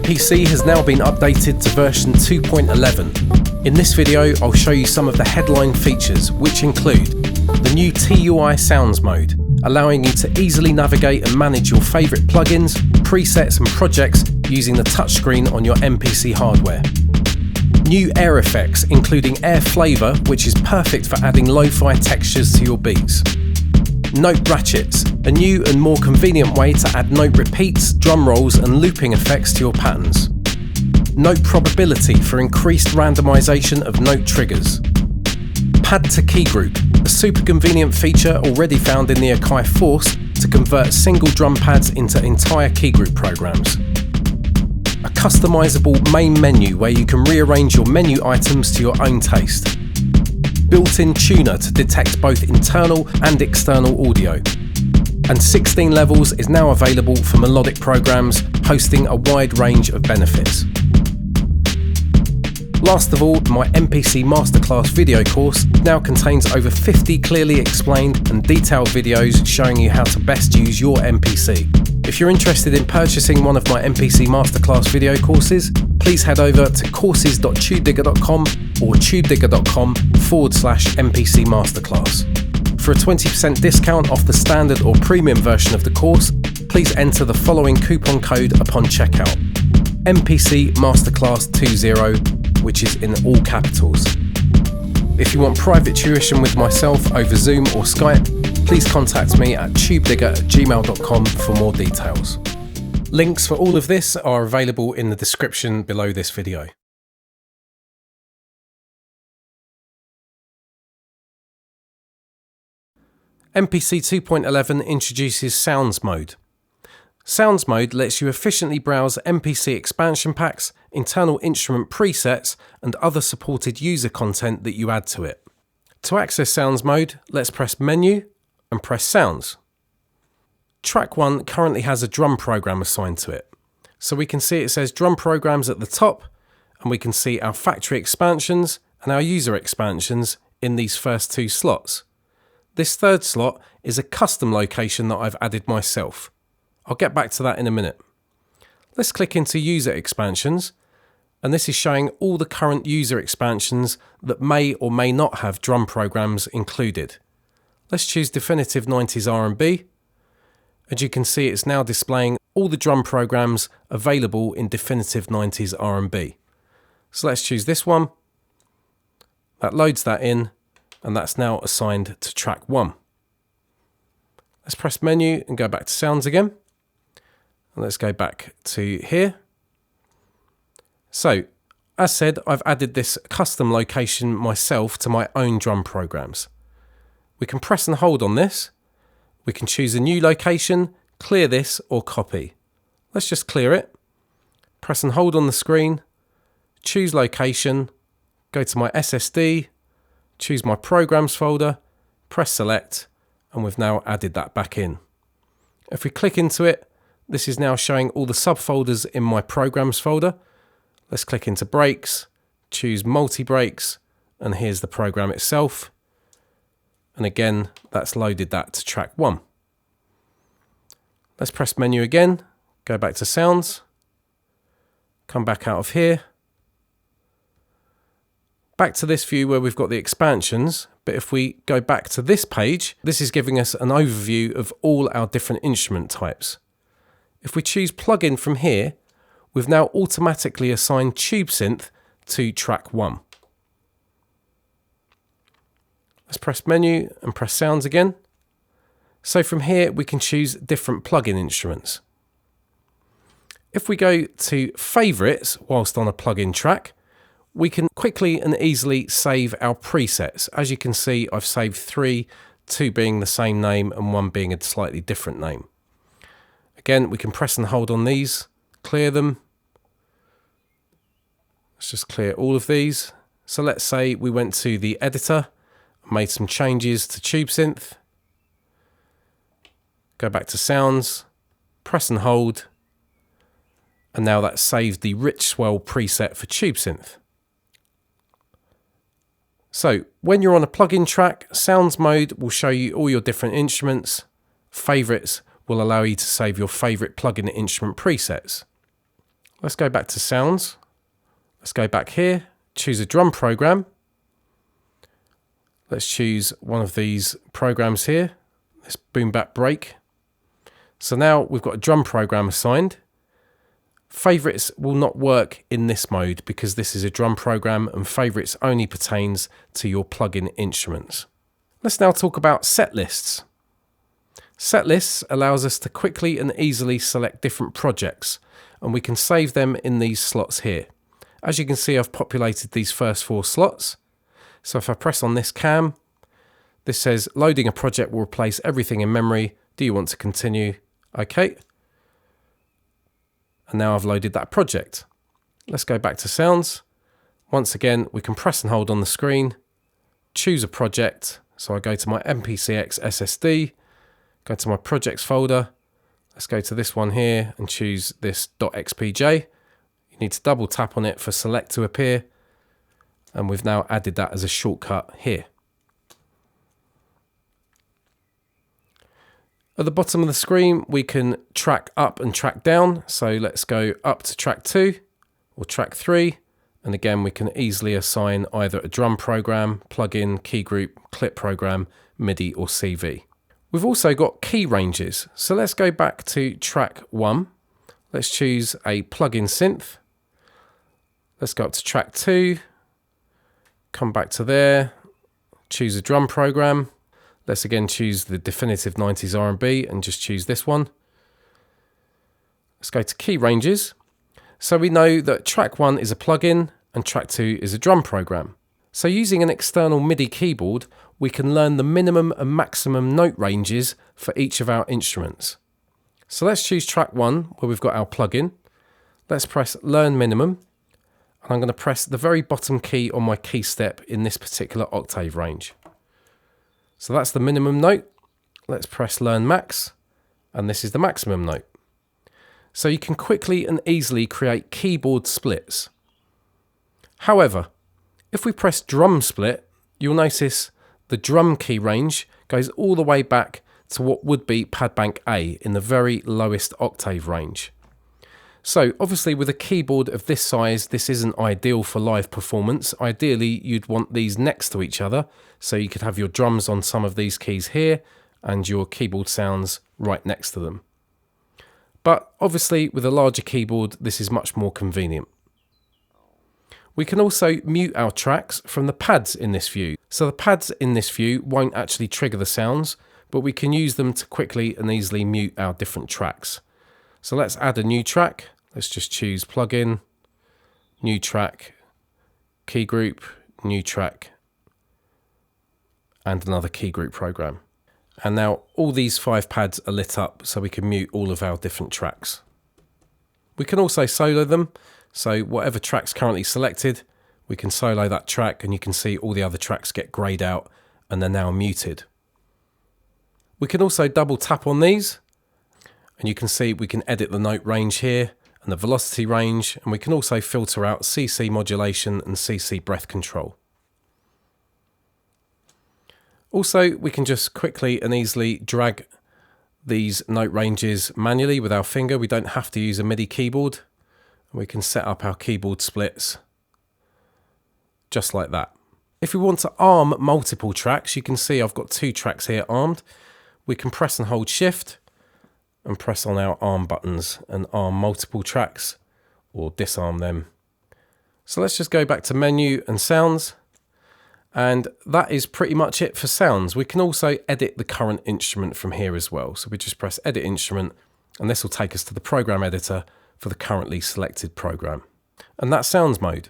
MPC has now been updated to version 2.11. In this video, I'll show you some of the headline features, which include the new TUI Sounds mode, allowing you to easily navigate and manage your favourite plugins, presets and projects using the touchscreen on your MPC hardware. New air effects, including air flavour, which is perfect for adding lo-fi textures to your beats. Note ratchets, a new and more convenient way to add note repeats, drum rolls and looping effects to your patterns. Note probability for increased randomisation of note triggers. Pad to key group, a super convenient feature already found in the Akai Force to convert single drum pads into entire key group programs. A customisable main menu where you can rearrange your menu items to your own taste. Built-in tuner to detect both internal and external audio. And 16 levels is now available for Melodic programs, hosting a wide range of benefits. Last of all, my MPC Masterclass video course now contains over 50 clearly explained and detailed videos showing you how to best use your MPC. If you're interested in purchasing one of my MPC Masterclass video courses, please head over to courses.tubedigga.com or tubedigga.com/MPC Masterclass. For a 20% discount off the standard or premium version of the course, please enter the following coupon code upon checkout: MPC Masterclass 20, which is in all capitals. If you want private tuition with myself over Zoom or Skype, please contact me at tubedigga@gmail.com for more details. Links for all of this are available in the description below this video. MPC 2.11 introduces Sounds mode. Sounds mode lets you efficiently browse MPC expansion packs, internal instrument presets, and other supported user content that you add to it. To access Sounds mode, let's press Menu and press Sounds. Track 1 currently has a drum program assigned to it. So we can see it says drum programs at the top, and we can see our factory expansions and our user expansions in these first two slots. This third slot is a custom location that I've added myself. I'll get back to that in a minute. Let's click into user expansions, and this is showing all the current user expansions that may or may not have drum programs included. Let's choose Definitive 90s R&B. As you can see, it's now displaying all the drum programs available in Definitive 90s R&B. So let's choose this one. That loads that in, and that's now assigned to track 1. Let's press Menu and go back to Sounds again. And let's go back to here. So, as said, I've added this custom location myself to my own drum programs. We can press and hold on this. We can choose a new location, clear this, or copy. Let's just clear it. Press and hold on the screen, choose location, go to my SSD, choose my programs folder, press select, and we've now added that back in. If we click into it, this is now showing all the subfolders in my programs folder. Let's click into breaks, choose multi-breaks, and here's the program itself. And again, that's loaded that to track 1. Let's press Menu again, go back to Sounds, come back out of here, back to this view where we've got the expansions. But if we go back to this page, this is giving us an overview of all our different instrument types. If we choose plugin from here, we've now automatically assigned Tube Synth to track 1. Let's press Menu and press Sounds again. So from here, we can choose different plugin instruments. If we go to Favorites whilst on a plugin track, we can quickly and easily save our presets. As you can see, I've saved 3, 2 being the same name and 1 being a slightly different name. Again, we can press and hold on these, clear them. Let's just clear all of these. So let's say we went to the editor, made some changes to Tube Synth, go back to Sounds, press and hold, and now that's saved the Rich Swell preset for Tube Synth. So when you're on a plugin track, Sounds mode will show you all your different instruments. Favorites will allow you to save your favourite plugin instrument presets. Let's go back to sounds. Let's go back here, choose a drum program. Let's choose one of these programs here, this boom bap break. So now we've got a drum program assigned. Favorites will not work in this mode because this is a drum program and favorites only pertains to your plugin instruments. Let's now talk about set lists. Set lists allows us to quickly and easily select different projects, and we can save them in these slots here. As you can see, I've populated these first 4 slots. So if I press on this cam, this says loading a project will replace everything in memory. Do you want to continue? Okay. And now I've loaded that project. Let's go back to sounds. Once again, we can press and hold on the screen, choose a project. So I go to my MPCX SSD, go to my projects folder. Let's go to this one here and choose this .xpj. You need to double tap on it for select to appear. And we've now added that as a shortcut here. At the bottom of the screen, we can track up and track down. So let's go up to track 2 or track 3. And again, we can easily assign either a drum program, plugin, key group, clip program, MIDI or CV. We've also got key ranges. So let's go back to track 1. Let's choose a plugin synth. Let's go up to track 2. Come back to there, choose a drum program. Let's again choose the definitive 90s R&B and just choose this one. Let's go to key ranges. So we know that track 1 is a plugin and track 2 is a drum program. So using an external MIDI keyboard, we can learn the minimum and maximum note ranges for each of our instruments. So let's choose track 1 where we've got our plugin. Let's press learn minimum. And I'm going to press the very bottom key on my key step in this particular octave range. So that's the minimum note. Let's press learn max, and this is the maximum note. So you can quickly and easily create keyboard splits. However, if we press drum split, you'll notice the drum key range goes all the way back to what would be pad bank A in the very lowest octave range. So obviously with a keyboard of this size, this isn't ideal for live performance. Ideally, you'd want these next to each other. So you could have your drums on some of these keys here and your keyboard sounds right next to them. But obviously with a larger keyboard, this is much more convenient. We can also mute our tracks from the pads in this view. So the pads in this view won't actually trigger the sounds, but we can use them to quickly and easily mute our different tracks. So let's add a new track. Let's just choose plugin, new track, key group, new track, and another key group program. And now all these 5 pads are lit up so we can mute all of our different tracks. We can also solo them. So whatever track's currently selected, we can solo that track and you can see all the other tracks get grayed out and they're now muted. We can also double tap on these and you can see we can edit the note range here and the velocity range, and we can also filter out CC modulation and CC breath control. Also, we can just quickly and easily drag these note ranges manually with our finger. We don't have to use a MIDI keyboard. We can set up our keyboard splits just like that. If we want to arm multiple tracks, you can see I've got 2 tracks here armed. We can press and hold shift and press on our arm buttons and arm multiple tracks or disarm them. So let's just go back to menu and sounds. And that is pretty much it for sounds. We can also edit the current instrument from here as well. So we just press edit instrument and this will take us to the program editor for the currently selected program. And that's sounds mode.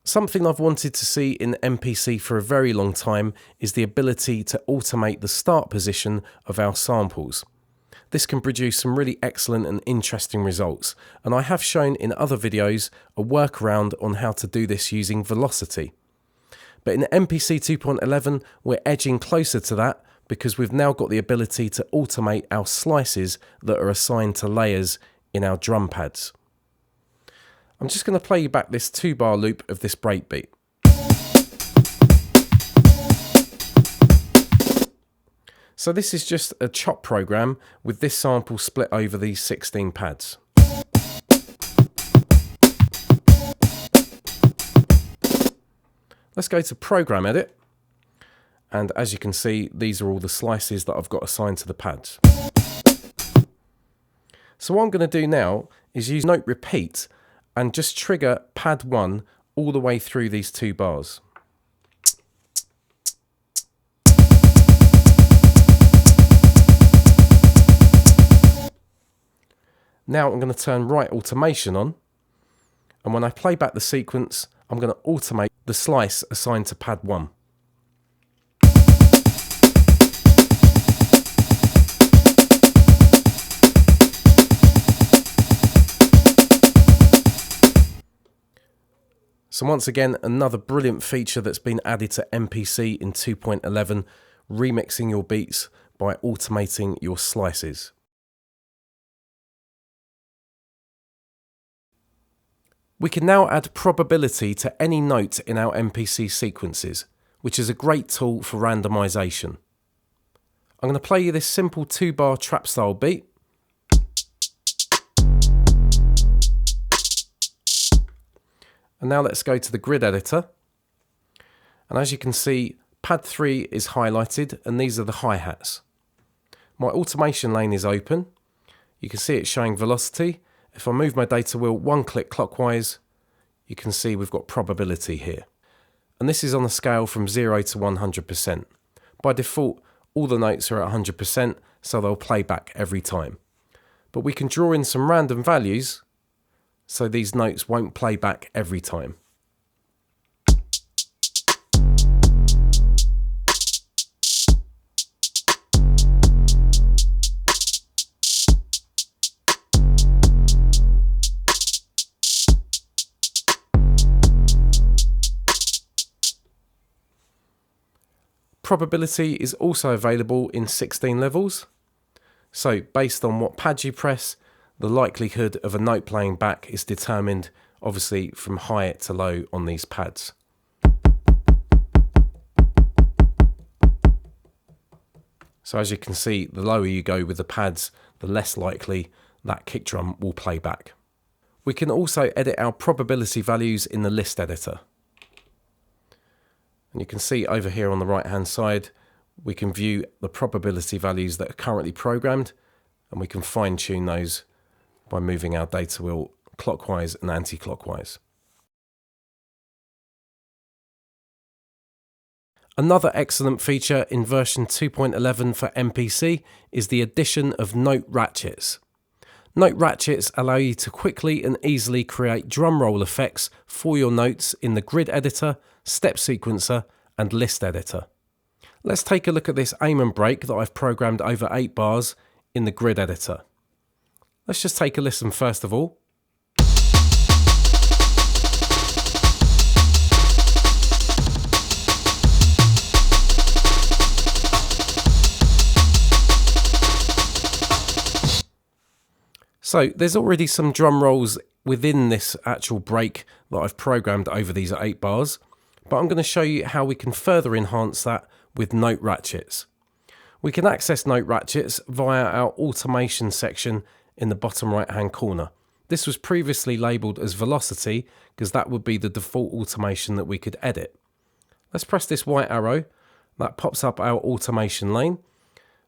Something I've wanted to see in MPC for a very long time is the ability to automate the start position of our samples. This can produce some really excellent and interesting results, and I have shown in other videos a workaround on how to do this using velocity. But in MPC 2.11 we're edging closer to that because we've now got the ability to automate our slices that are assigned to layers in our drum pads. I'm just going to play you back this 2-bar loop of this breakbeat. So this is just a chop program with this sample split over these 16 pads. Let's go to Program Edit, and as you can see, these are all the slices that I've got assigned to the pads. So what I'm going to do now is use Note Repeat and just trigger pad 1 all the way through these 2 bars. Now I'm going to turn Write Automation on, and when I play back the sequence, I'm going to automate the slice assigned to pad 1. So once again, another brilliant feature that's been added to MPC in 2.11, remixing your beats by automating your slices. We can now add probability to any note in our MPC sequences, which is a great tool for randomization. I'm going to play you this simple 2-bar trap style beat. And now let's go to the grid editor. And as you can see, pad 3 is highlighted and these are the hi-hats. My automation lane is open. You can see it showing velocity. If I move my data wheel 1 click clockwise, you can see we've got probability here. And this is on a scale from 0 to 100%. By default, all the notes are at 100%, so they'll play back every time. But we can draw in some random values, so these notes won't play back every time. Probability is also available in 16 levels. So based on what pad you press, the likelihood of a note playing back is determined obviously from high to low on these pads. So as you can see, the lower you go with the pads, the less likely that kick drum will play back. We can also edit our probability values in the list editor. And you can see over here on the right hand side, we can view the probability values that are currently programmed, and we can fine tune those by moving our data wheel clockwise and anti-clockwise. Another excellent feature in version 2.11 for MPC is the addition of note ratchets. Note ratchets allow you to quickly and easily create drum roll effects for your notes in the grid editor, step sequencer and list editor. Let's take a look at this aim and break that I've programmed over 8 bars in the grid editor. Let's just take a listen first of all. So there's already some drum rolls within this actual break that I've programmed over these 8 bars, but I'm going to show you how we can further enhance that with note ratchets. We can access note ratchets via our automation section in the bottom right hand corner. This was previously labelled as velocity because that would be the default automation that we could edit. Let's press this white arrow, that pops up our automation lane,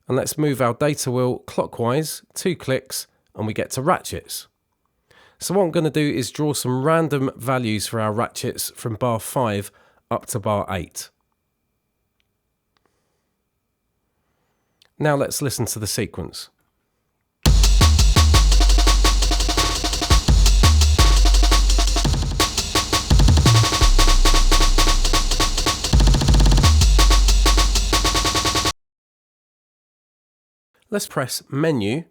and let's move our data wheel clockwise 2 clicks and we get to ratchets. So what I'm going to do is draw some random values for our ratchets from bar 5 up to bar 8. Now let's listen to the sequence. Let's press Menu,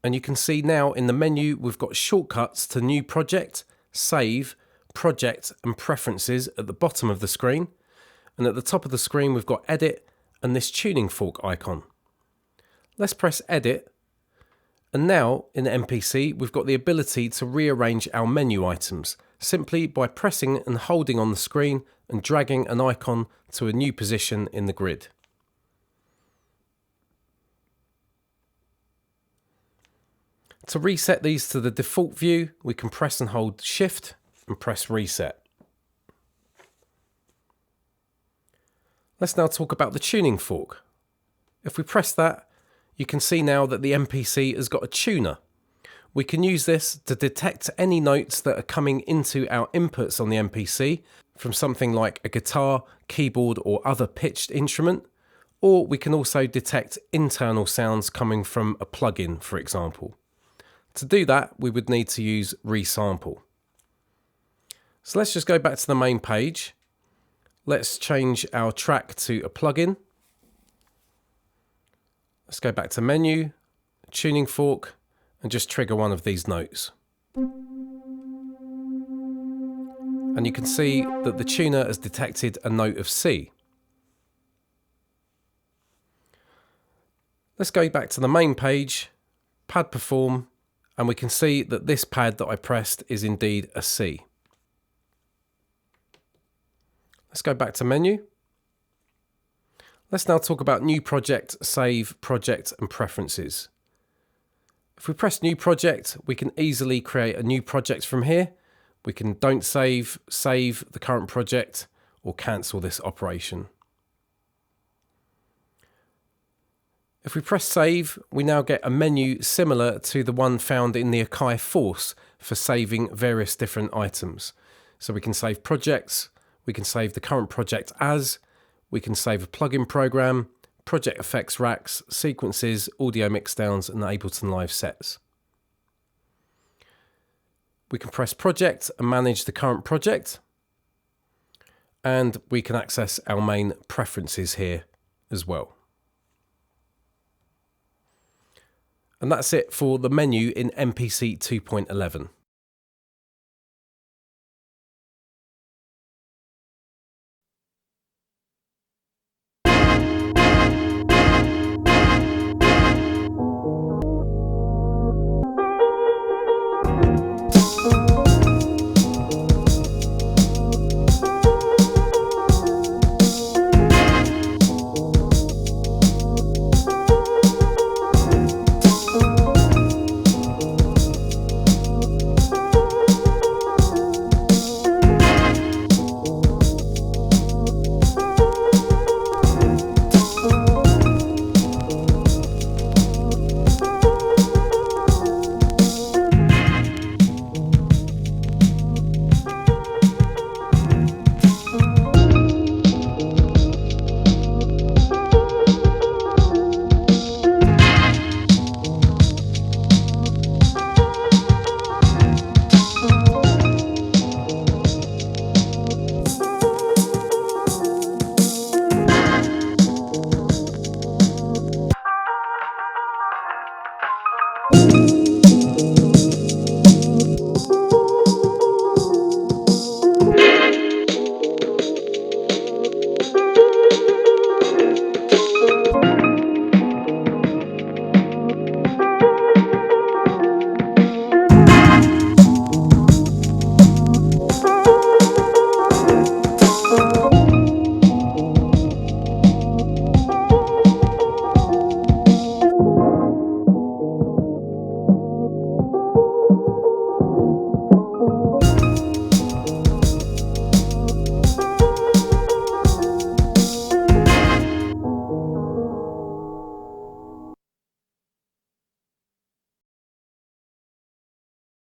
and you can see now in the menu we've got shortcuts to New Project, Save, Project and Preferences at the bottom of the screen, and at the top of the screen we've got Edit and this tuning fork icon. Let's press Edit, and now in the MPC we've got the ability to rearrange our menu items simply by pressing and holding on the screen and dragging an icon to a new position in the grid. To reset these to the default view, we can press and hold Shift and press Reset. Let's now talk about the tuning fork. If we press that, you can see now that the MPC has got a tuner. We can use this to detect any notes that are coming into our inputs on the MPC from something like a guitar, keyboard or other pitched instrument, or we can also detect internal sounds coming from a plugin, for example. To do that, we would need to use Resample. So let's just go back to the main page. Let's change our track to a plugin. Let's go back to Menu, Tuning Fork, and just trigger one of these notes. And you can see that the tuner has detected a note of C. Let's go back to the main page, Pad Perform, and we can see that this pad that I pressed is indeed a C. Let's go back to Menu. Let's now talk about New Project, Save, Project and Preferences. If we press New Project, we can easily create a new project from here. We can don't save, save the current project, or cancel this operation. If we press Save, we now get a menu similar to the one found in the Akai Force for saving various different items. So we can save projects, we can save the current project as, we can save a plugin program, project effects racks, sequences, audio mixdowns and Ableton Live sets. We can press Project and manage the current project, and we can access our main preferences here as well. And that's it for the menu in MPC 2.11.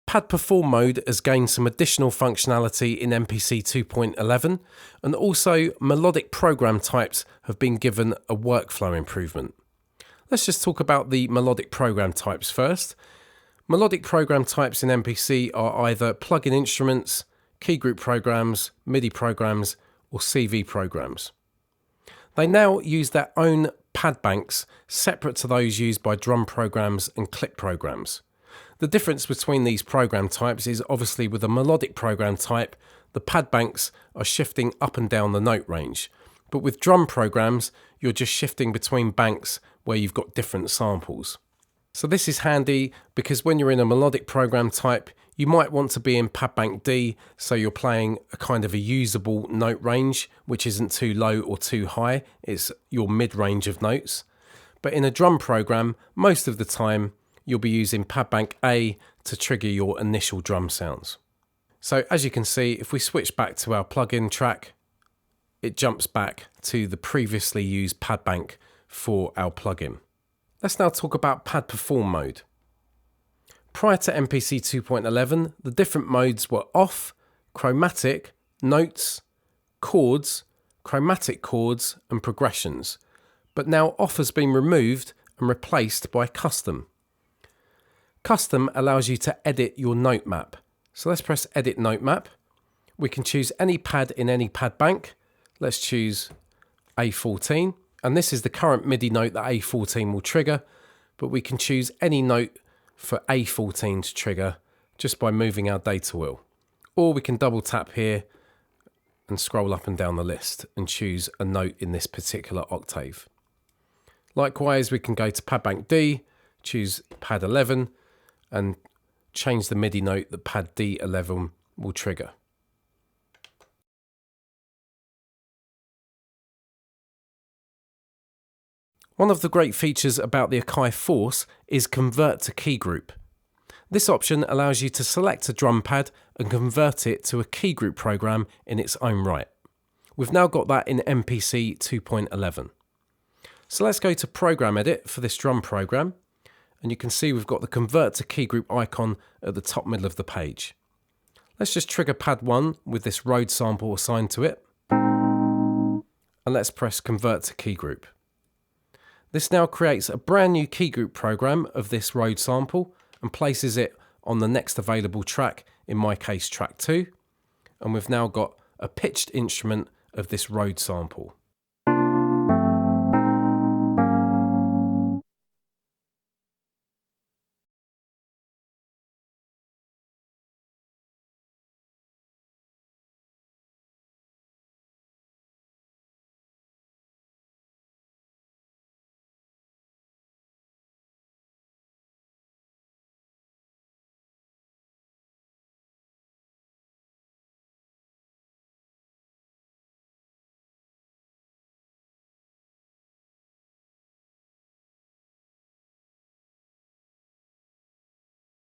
Pad Perform mode has gained some additional functionality in MPC 2.11, and also melodic program types have been given a workflow improvement. Let's just talk about the melodic program types first. Melodic program types in MPC are either plugin instruments, key group programs, MIDI programs, or CV programs. They now use their own pad banks separate to those used by drum programs and clip programs. The difference between these program types is obviously with a melodic program type, the pad banks are shifting up and down the note range. But with drum programs, you're just shifting between banks where you've got different samples. So this is handy because when you're in a melodic program type, you might want to be in pad bank D, so you're playing a kind of a usable note range, which isn't too low or too high. It's your mid-range of notes. But in a drum program, most of the time, you'll be using pad bank A to trigger your initial drum sounds. So as you can see, if we switch back to our plugin track, it jumps back to the previously used pad bank for our plugin. Let's now talk about pad perform mode. Prior to MPC 2.11, the different modes were off, chromatic, notes, chords, chromatic chords and progressions, but now off has been removed and replaced by custom. Custom allows you to edit your note map. So let's press edit note map. We can choose any pad in any pad bank. Let's choose A14, and this is the current MIDI note that A14 will trigger, but we can choose any note for A14 to trigger just by moving our data wheel. Or we can double tap here and scroll up and down the list and choose a note in this particular octave. Likewise, we can go to pad bank D, choose pad 11 and change the MIDI note that pad D11 will trigger. One of the great features about the Akai Force is convert to key group. This option allows you to select a drum pad and convert it to a key group program in its own right. We've now got that in MPC 2.11. So let's go to Program Edit for this drum program, and you can see we've got the convert to key group icon at the top middle of the page. Let's just trigger pad 1 with this Rhodes sample assigned to it, and let's press convert to key group. This now creates a brand new key group program of this Rhodes sample and places it on the next available track, in my case track 2, and we've now got a pitched instrument of this Rhodes sample.